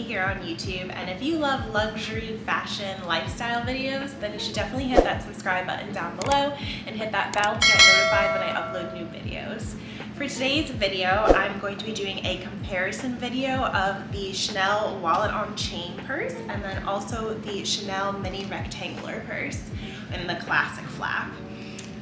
here on YouTube, and if you love luxury, fashion, lifestyle videos, then you should definitely hit that subscribe button down below and hit that bell to get notified when I upload new videos. For today's video, I'm going to be doing a comparison video of the Chanel wallet on chain purse and then also the Chanel mini rectangular purse in the classic flap.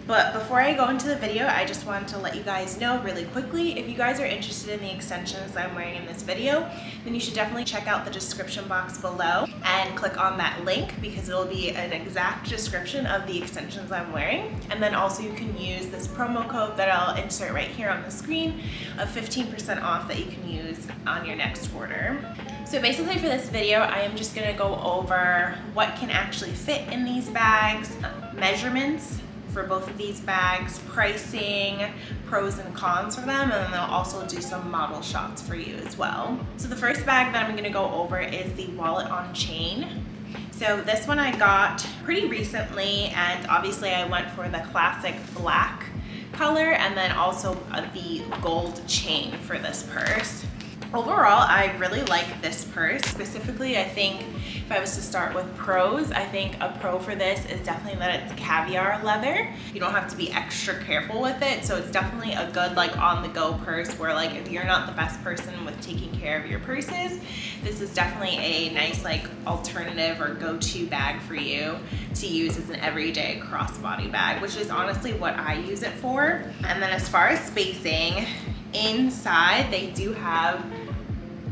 But before I go into the video, I just wanted to let you guys know really quickly, if you guys are interested in the extensions I'm wearing in this video, then you should definitely check out the description box below and click on that link because it'll be an exact description of the extensions I'm wearing. And then also you can use this promo code that I'll insert right here on the screen of 15% off that you can use on your next order. So basically for this video, I am just gonna go over what can actually fit in these bags, measurements for both of these bags, pricing, pros and cons for them, and then I'll also do some model shots for you as well. So the first bag that I'm gonna go over is the wallet on chain. So this one I got pretty recently, and obviously I went for the classic black color and then also the gold chain for this purse. Overall, I really like this purse. Specifically, I think if I was to start with pros, I think a pro for this is definitely that it's caviar leather. You don't have to be extra careful with it, so it's definitely a good like on-the-go purse where like if you're not the best person with taking care of your purses, this is definitely a nice like alternative or go-to bag for you to use as an everyday crossbody bag, which is honestly what I use it for. And then as far as spacing, inside they do have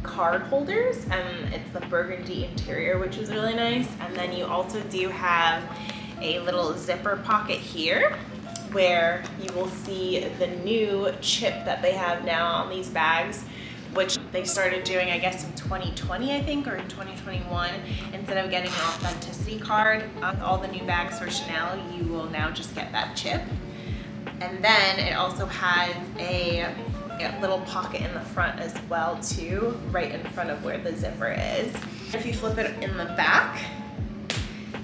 card holders, and it's the burgundy interior, which is really nice. And then you also do have a little zipper pocket here where you will see the new chip that they have now on these bags, which they started doing I guess in 2020 I think, or in 2021. Instead of getting an authenticity card on all the new bags for Chanel, you will now just get that chip. And then it also has a little pocket in the front as well too, right in front of where the zipper is. If you flip it in the back,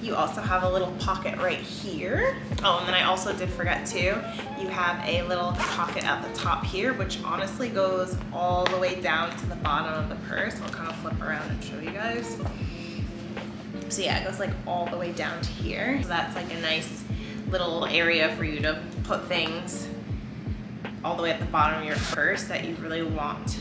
you also have a little pocket right here. Oh, and then I also did forget too, you have a little pocket at the top here, which honestly goes all the way down to the bottom of the purse. I'll kind of flip around and show you guys. So yeah, it goes like all the way down to here. So that's like a nice little area for you to put things all the way at the bottom of your purse that you really want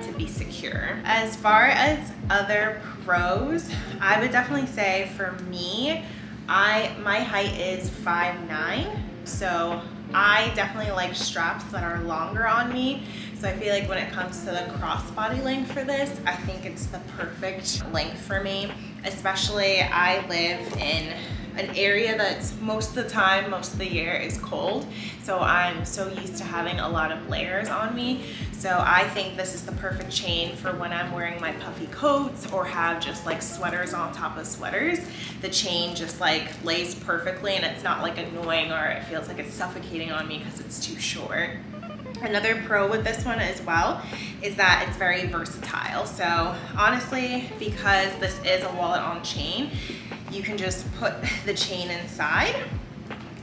to be secure. As far as other pros, I would definitely say for me, my height is 5'9", so I definitely like straps that are longer on me. So I feel like when it comes to the crossbody length for this, I think it's the perfect length for me. Especially I live in an area that's most of the time, most of the year is cold. So I'm so used to having a lot of layers on me. So I think this is the perfect chain for when I'm wearing my puffy coats or have just like sweaters on top of sweaters. The chain just like lays perfectly and it's not like annoying or it feels like it's suffocating on me because it's too short. Another pro with this one as well is that it's very versatile. So honestly, because this is a wallet on chain, you can just put the chain inside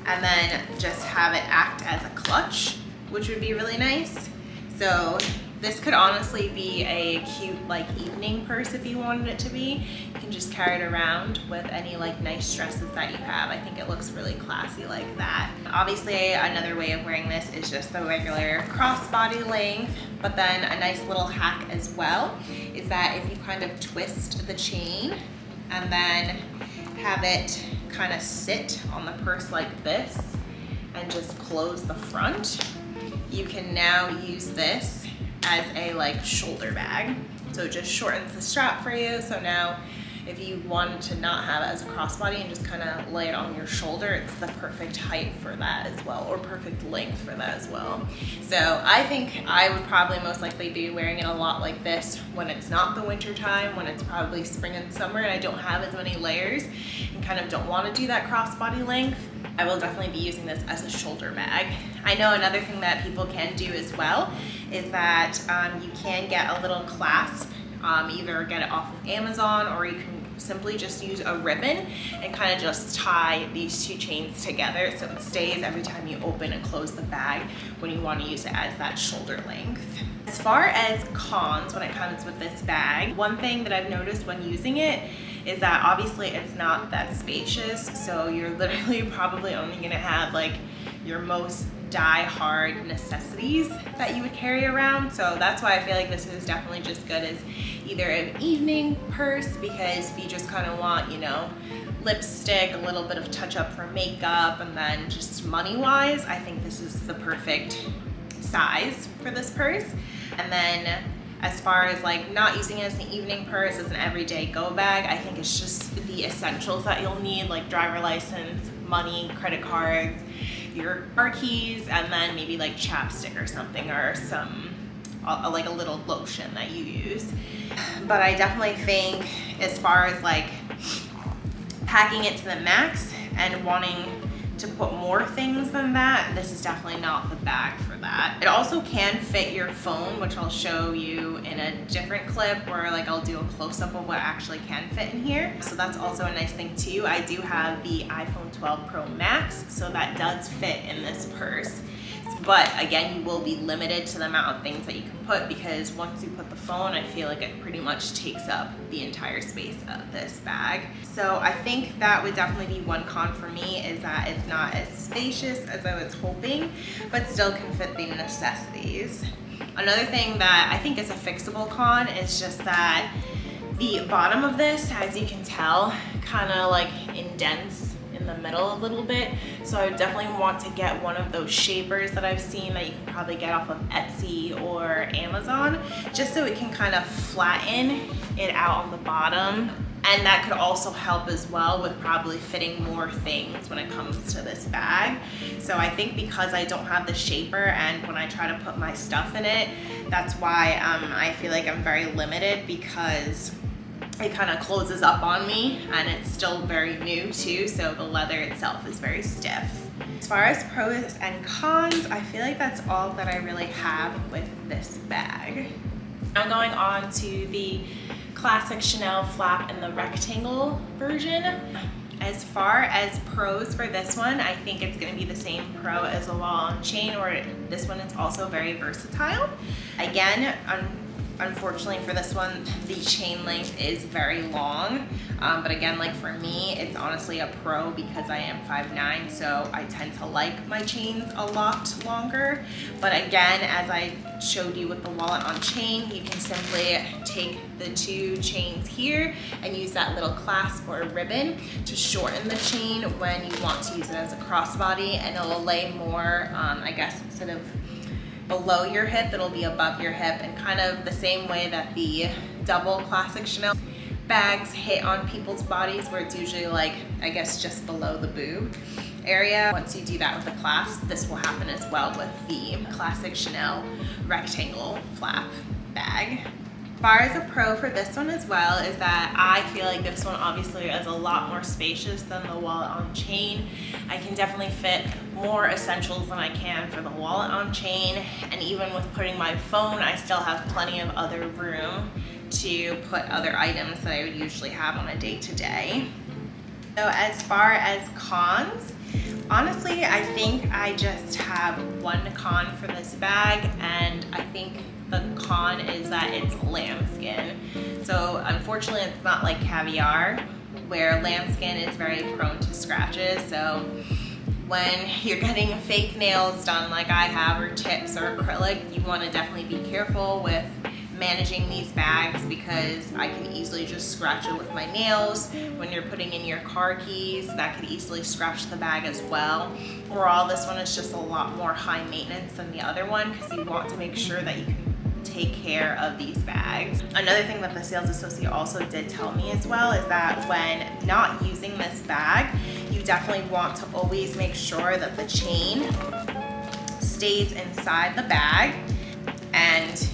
and then just have it act as a clutch, which would be really nice. So this could honestly be a cute like evening purse if you wanted it to be. You can just carry it around with any like nice dresses that you have. I think it looks really classy like that. Obviously another way of wearing this is just the regular crossbody length, but then a nice little hack as well is that if you kind of twist the chain and then have it kind of sit on the purse like this and just close the front, you can now use this as a like shoulder bag. So it just shortens the strap for you. So now if you wanted to not have it as a crossbody and just kind of lay it on your shoulder, it's the perfect height for that as well, or perfect length for that as well. So I think I would probably most likely be wearing it a lot like this when it's not the winter time, when it's probably spring and summer and I don't have as many layers and kind of don't want to do that crossbody length. I will definitely be using this as a shoulder bag. I know another thing that people can do as well is that you can get a little clasp, either get it off of Amazon or you can simply just use a ribbon and kind of just tie these two chains together so it stays every time you open and close the bag when you want to use it as that shoulder length. As far as cons when it comes with this bag, one thing that I've noticed when using it is that obviously it's not that spacious, so you're literally probably only gonna have like your most die-hard necessities that you would carry around. So that's why I feel like this is definitely just good as either an evening purse, because if you just kind of want, you know, lipstick, a little bit of touch up for makeup, and then just money wise, I think this is the perfect size for this purse. And then as far as like not using it as an evening purse, as an everyday go bag, I think it's just the essentials that you'll need, like driver license, money, credit cards, your car keys, and then maybe like chapstick or something, or some like a little lotion that you use. But I definitely think as far as like packing it to the max and wanting to put more things than that, this is definitely not the bag for that. It also can fit your phone, which I'll show you in a different clip where like I'll do a close-up of what actually can fit in here. So that's also a nice thing too. I do have the iPhone 12 Pro Max, so that does fit in this purse. But again, you will be limited to the amount of things that you can put, because once you put the phone, I feel like it pretty much takes up the entire space of this bag. So I think that would definitely be one con for me, is that it's not as spacious as I was hoping, but still can fit the necessities. Another thing that I think is a fixable con is just that the bottom of this, as you can tell, kind of like indents in the middle a little bit. So I would definitely want to get one of those shapers that I've seen that you can probably get off of Etsy or Amazon, just so it can kind of flatten it out on the bottom. And that could also help as well with probably fitting more things when it comes to this bag. So I think because I don't have the shaper, and when I try to put my stuff in it, that's why I feel like I'm very limited, because it kind of closes up on me, and it's still very new too, so the leather itself is very stiff. As far as pros and cons, I feel like that's all that I really have with this bag. Now going on to the classic Chanel flap in the rectangle version. As far as pros for this one, I think it's going to be the same pro as the wall on chain, or this one is also very versatile. Again, unfortunately for this one, the chain length is very long, but again, like for me, it's honestly a pro because I am 5'9", so I tend to like my chains a lot longer. But again, as I showed you with the wallet on chain, you can simply take the two chains here and use that little clasp or ribbon to shorten the chain when you want to use it as a crossbody, and it'll lay more, I guess, instead of below your hip, it'll be above your hip, and kind of the same way that the double classic Chanel bags hit on people's bodies, where it's usually like, I guess, just below the boob area. Once you do that with the clasp, this will happen as well with the classic Chanel rectangle flap bag. As far as a pro for this one as well is that I feel like this one obviously is a lot more spacious than the wallet on chain. I can definitely fit more essentials than I can for the wallet on chain, and even with putting my phone, I still have plenty of other room to put other items that I would usually have on a day-to-day. So as far as cons, honestly, I think I just have one con for this bag, and I think the con is that it's lambskin. So unfortunately, it's not like caviar, where lambskin is very prone to scratches. So when you're getting fake nails done like I have, or tips or acrylic, you want to definitely be careful with managing these bags, because I can easily just scratch it with my nails. When you're putting in your car keys, that could easily scratch the bag as well. Overall, this one is just a lot more high maintenance than the other one, because you want to make sure that you can take care of these bags. Another thing that the sales associate also did tell me as well is that when not using this bag, you definitely want to always make sure that the chain stays inside the bag, and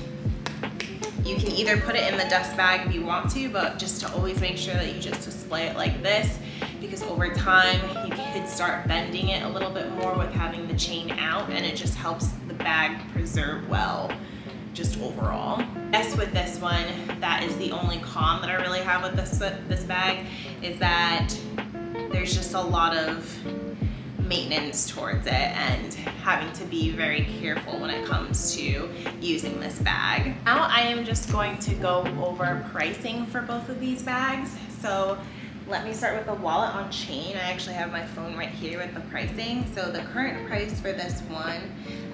you can either put it in the dust bag if you want to, but just to always make sure that you just display it like this, because over time you could start bending it a little bit more with having the chain out, and it just helps the bag preserve well just overall. Yes, with this one, that is the only con that I really have with this bag, is that there's just a lot of maintenance towards it and having to be very careful when it comes to using this bag. Now I am just going to go over pricing for both of these bags. So let me start with the wallet on chain. I actually have my phone right here with the pricing. So the current price for this one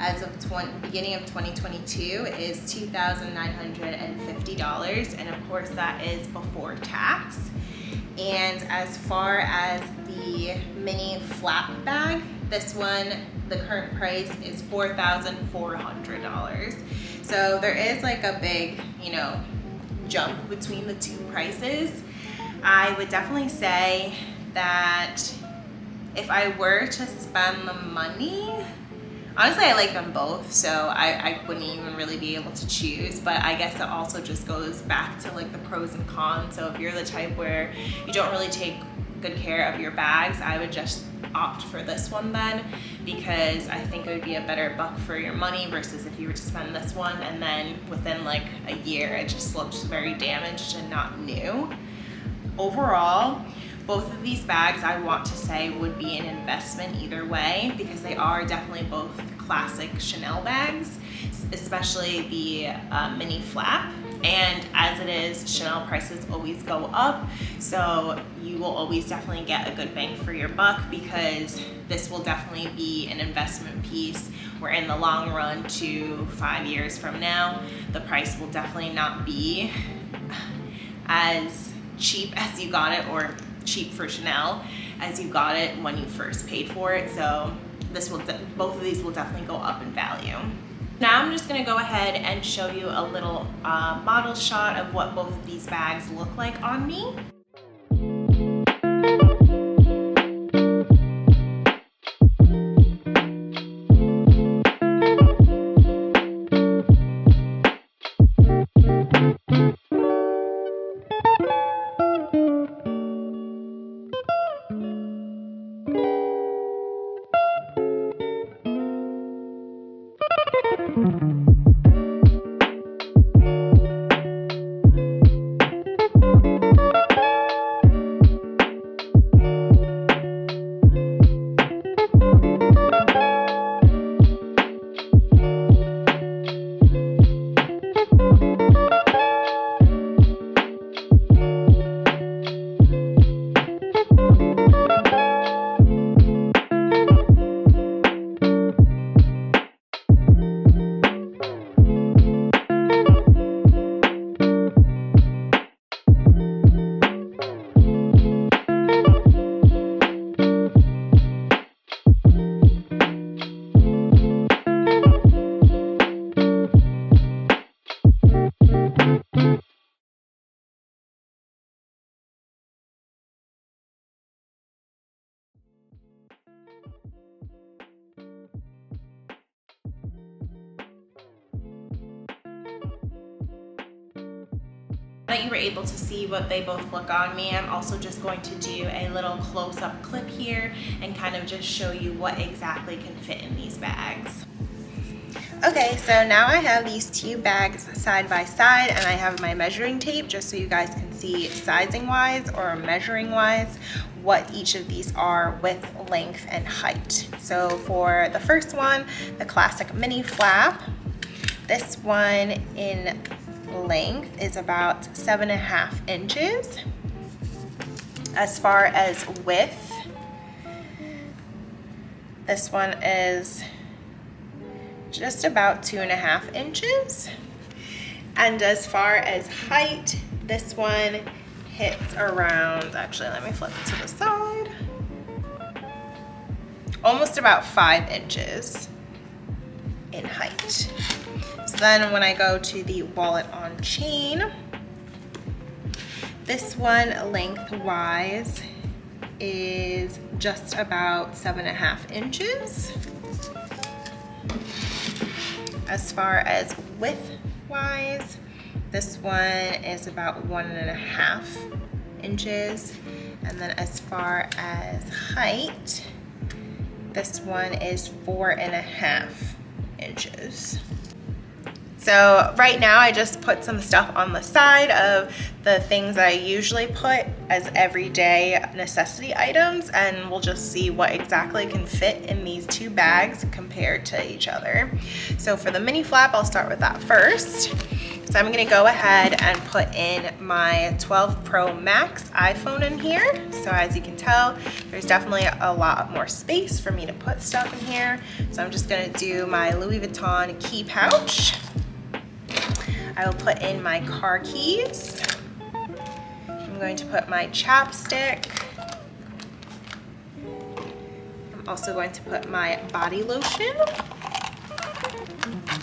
as of beginning of 2022 is $2,950, and of course that is before tax. And as far as the mini flap bag, this one, the current price is $4,400. So there is like a big, jump between the two prices. I would definitely say that if I were to spend the money, honestly, I like them both, so I wouldn't even really be able to choose, but I guess it also just goes back to like the pros and cons. So if you're the type where you don't really take good care of your bags, I would just opt for this one then, because I think it would be a better buck for your money versus if you were to spend this one and then within like a year it just looks very damaged and not new. Overall, both of these bags I want to say would be an investment either way, because they are definitely both classic Chanel bags, especially the mini flap. And as it is, Chanel prices always go up, so you will always definitely get a good bang for your buck, because this will definitely be an investment piece where in the long run, 2 to 5 years from now, the price will definitely not be as cheap as you got it, or cheap for Chanel as you got it when you first paid for it. So both of these will definitely go up in value. Now I'm just going to go ahead and show you a little model shot of what both of these bags look like on me. That you were able to see what they both look on me, I'm also just going to do a little close-up clip here and kind of just show you what exactly can fit in these bags. Okay, so now I have these two bags side by side, and I have my measuring tape just so you guys can see sizing wise or measuring wise what each of these are with length and height. So for the first one, the classic mini flap, this one in length is about 7.5 inches. As far as width, this one is just about 2.5 inches. And as far as height, this one hits around, actually let me flip it to the side, almost about 5 inches in height. So then when I go to the wallet on chain, this one lengthwise is just about 7.5 inches. As far as width-wise, this one is about 1.5 inches. And then as far as height, this one is 4.5 inches. So right now I just put some stuff on the side of the things that I usually put as everyday necessity items, and we'll just see what exactly can fit in these two bags compared to each other. So for the mini flap, I'll start with that first. So I'm gonna go ahead and put in my 12 Pro Max iPhone in here. So as you can tell, there's definitely a lot more space for me to put stuff in here. So I'm just gonna do my Louis Vuitton key pouch. I will put in my car keys. I'm going to put my chapstick. I'm also going to put my body lotion.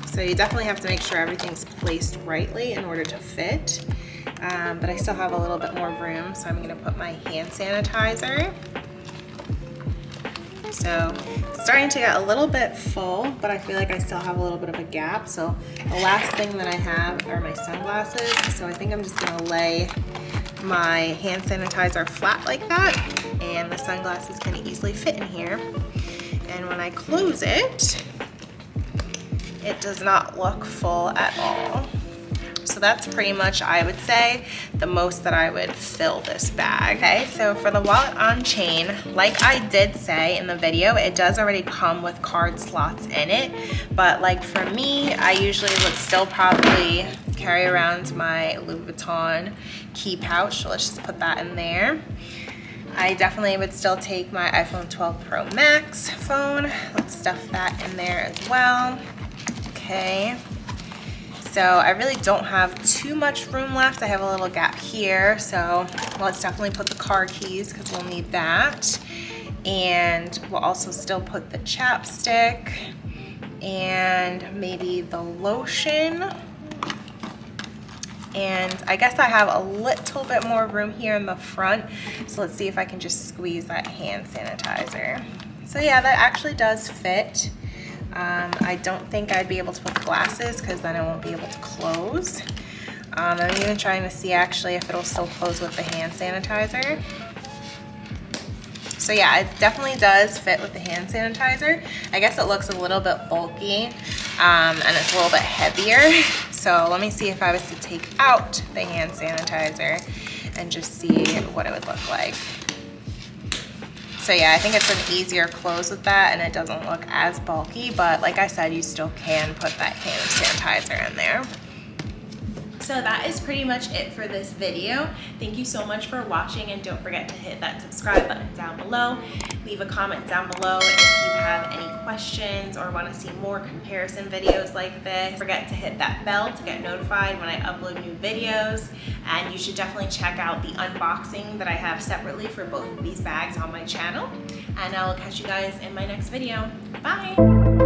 So you definitely have to make sure everything's placed rightly in order to fit. But I still have a little bit more room, so I'm gonna put my hand sanitizer. So it's starting to get a little bit full, but I feel like I still have a little bit of a gap. So the last thing that I have are my sunglasses. So I think I'm just gonna lay my hand sanitizer flat like that, and the sunglasses can easily fit in here. And when I close it, it does not look full at all. So that's pretty much, I would say, the most that I would fill this bag. Okay, so for the wallet on chain, like I did say in the video, it does already come with card slots in it. But like for me, I usually would still probably carry around my Louis Vuitton key pouch. So let's just put that in there. I definitely would still take my iPhone 12 Pro Max phone. Let's stuff that in there as well. Okay. So I really don't have too much room left. I have a little gap here. So let's definitely put the car keys because we'll need that. And we'll also still put the chapstick and maybe the lotion. And I guess I have a little bit more room here in the front. So let's see if I can just squeeze that hand sanitizer. So yeah, that actually does fit. I don't think I'd be able to put glasses because then I won't be able to close. I'm even trying to see actually if it'll still close with the hand sanitizer. So yeah, it definitely does fit with the hand sanitizer. I guess it looks a little bit bulky and it's a little bit heavier. So let me see if I was to take out the hand sanitizer and just see what it would look like. So yeah, I think it's an easier close with that and it doesn't look as bulky, but like I said, you still can put that hand sanitizer in there. So that is pretty much it for this video. Thank you so much for watching, and don't forget to hit that subscribe button down below. Leave a comment down below if you have any questions or want to see more comparison videos like this. Don't forget to hit that bell to get notified when I upload new videos, and you should definitely check out the unboxing that I have separately for both of these bags on my channel, and I'll catch you guys in my next video. Bye!